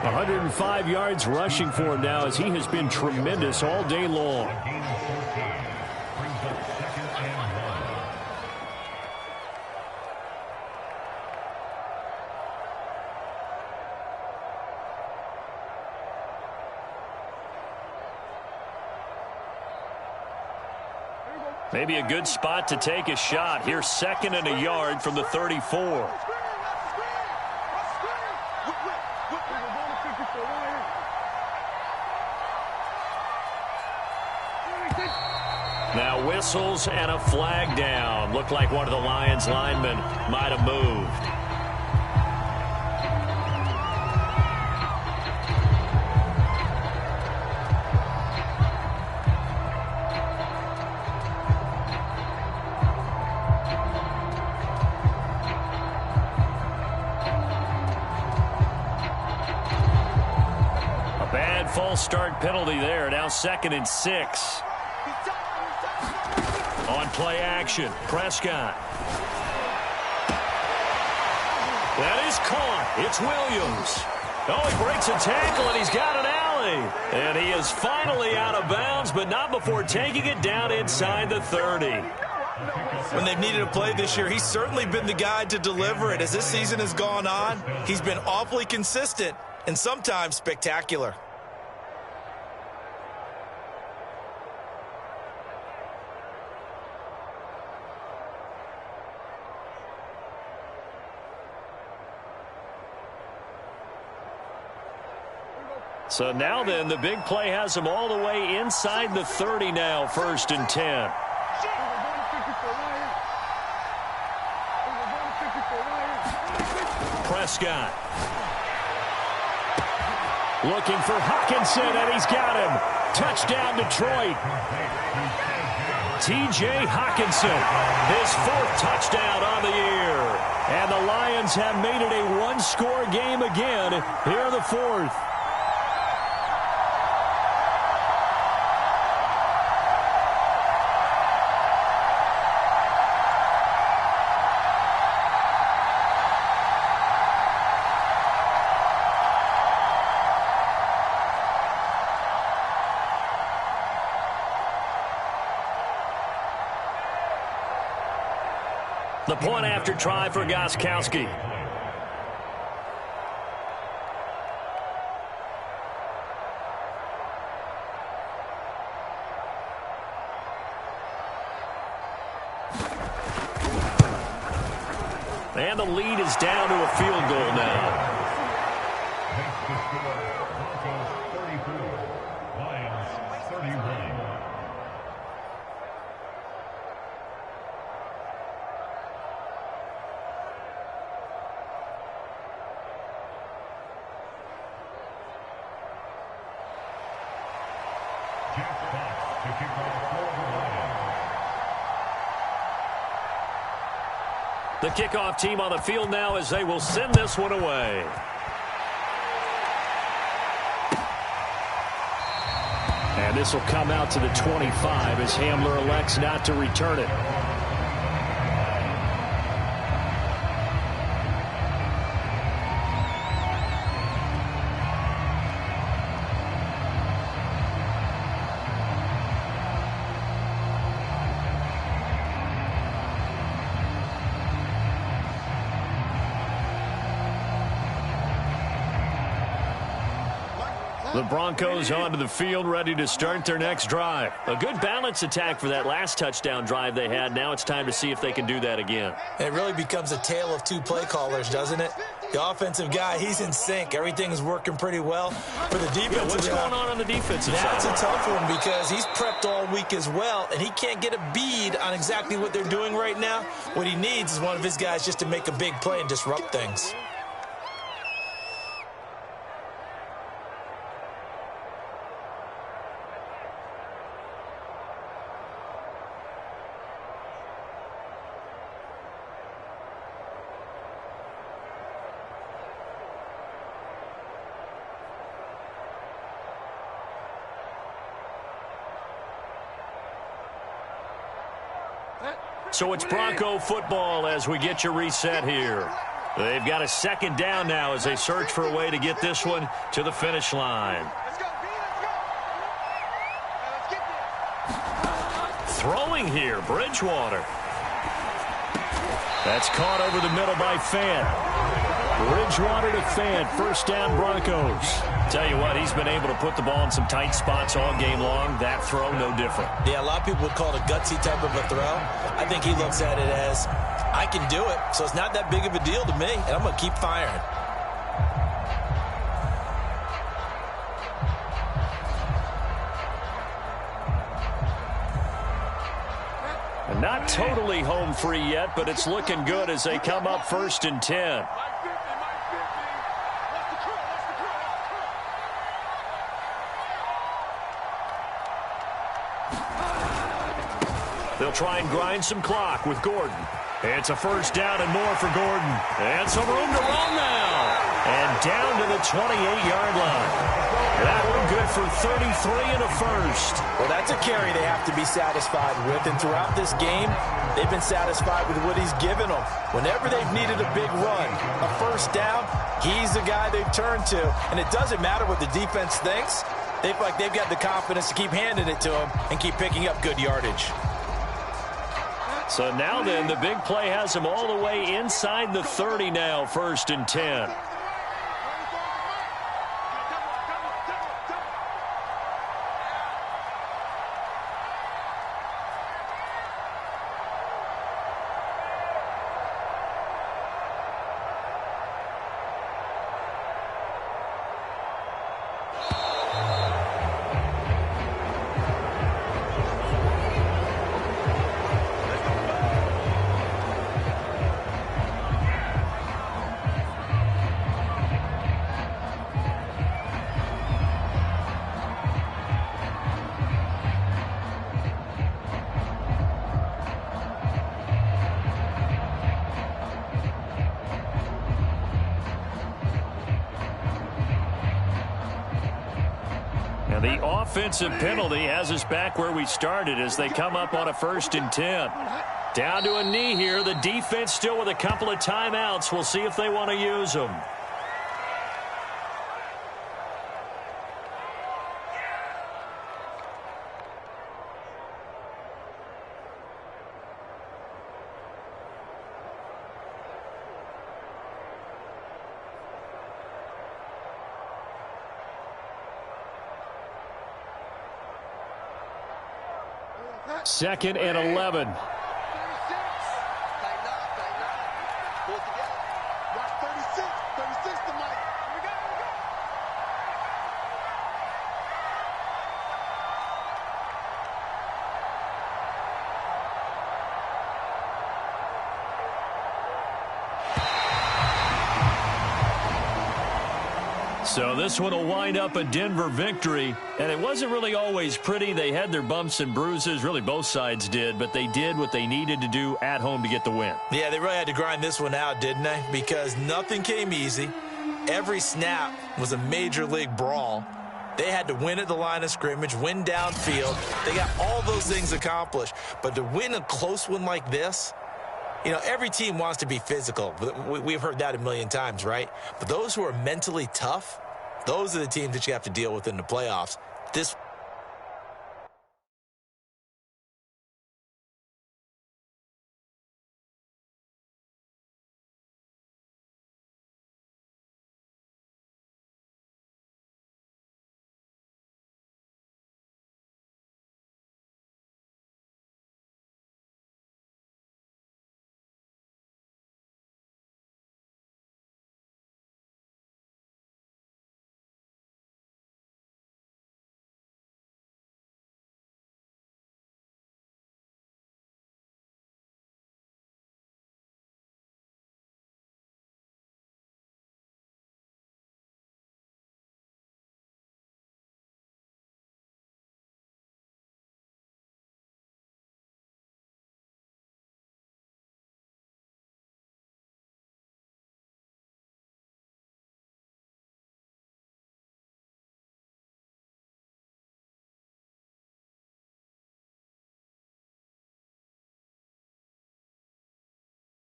105 yards rushing for him now as he has been tremendous all day long. Maybe a good spot to take a shot. Here's 2nd and a yard from the 34. Now whistles and a flag down. Looked like one of the Lions linemen might have moved. A bad false start penalty there. Now 2nd and 6. On play action, Prescott. That is caught. It's Williams. Oh, he breaks a tackle, and he's got an alley. And he is finally out of bounds, but not before taking it down inside the 30. When they've needed a play this year, he's certainly been the guy to deliver it. As this season has gone on, he's been awfully consistent and sometimes spectacular. So now then, the big play has him all the way inside the 30 now, 1st and 10. Prescott. Looking for Hawkinson, and he's got him. Touchdown, Detroit. T.J. Hawkinson, his 4th touchdown on the year. And the Lions have made it a one-score game again here in the 4th. The point after try for Gostkowski. And the lead is down to a field goal now. The kickoff team on the field now as they will send this one away. And this will come out to the 25 as Hamler elects not to return it. The Broncos onto the field, ready to start their next drive. A good balance attack for that last touchdown drive they had. Now it's time to see if they can do that again. It really becomes a tale of two play callers, doesn't it? The offensive guy, he's in sync. Everything's working pretty well. For the defensive what's going on the defensive side? That's a tough one because he's prepped all week as well, and he can't get a bead on exactly what they're doing right now. What he needs is one of his guys just to make a big play and disrupt things. So it's Bronco football as we get you reset here. They've got a second down now as they search for a way to get this one to the finish line. Throwing here, Bridgewater. That's caught over the middle by Fant. Bridgewater to Fant. First down, Broncos. Tell you what, he's been able to put the ball in some tight spots all game long. That throw, no different. Yeah, a lot of people would call it a gutsy type of a throw. I think he looks at it as, I can do it, so it's not that big of a deal to me, and I'm going to keep firing. And not totally home free yet, but it's looking good as they come up 1st and 10. They'll try and grind some clock with Gordon. It's a first down and more for Gordon. And some room to run now. And down to the 28-yard line. That one good for 33 and a first. Well, that's a carry they have to be satisfied with. And throughout this game, they've been satisfied with what he's given them. Whenever they've needed a big run, a first down, he's the guy they've turned to. And it doesn't matter what the defense thinks. They feel like they've got the confidence to keep handing it to him and keep picking up good yardage. So now then, the big play has him all the way inside the 30 now, 1st and 10. The offensive penalty has us back where we started as they come up on a 1st and 10. Down to a knee here. The defense still with a couple of timeouts. We'll see if they want to use them. Second and 11. So this one will wind up a Denver victory, and it wasn't really always pretty. They had their bumps and bruises, really both sides did, but they did what they needed to do at home to get the win. Yeah, they really had to grind this one out, didn't they? Because nothing came easy. Every snap was a major league brawl. They had to win at the line of scrimmage, win downfield. They got all those things accomplished. But to win a close one like this, you know, every team wants to be physical. We've heard that a million times, right? But those who are mentally tough, those are the teams that you have to deal with in the playoffs. This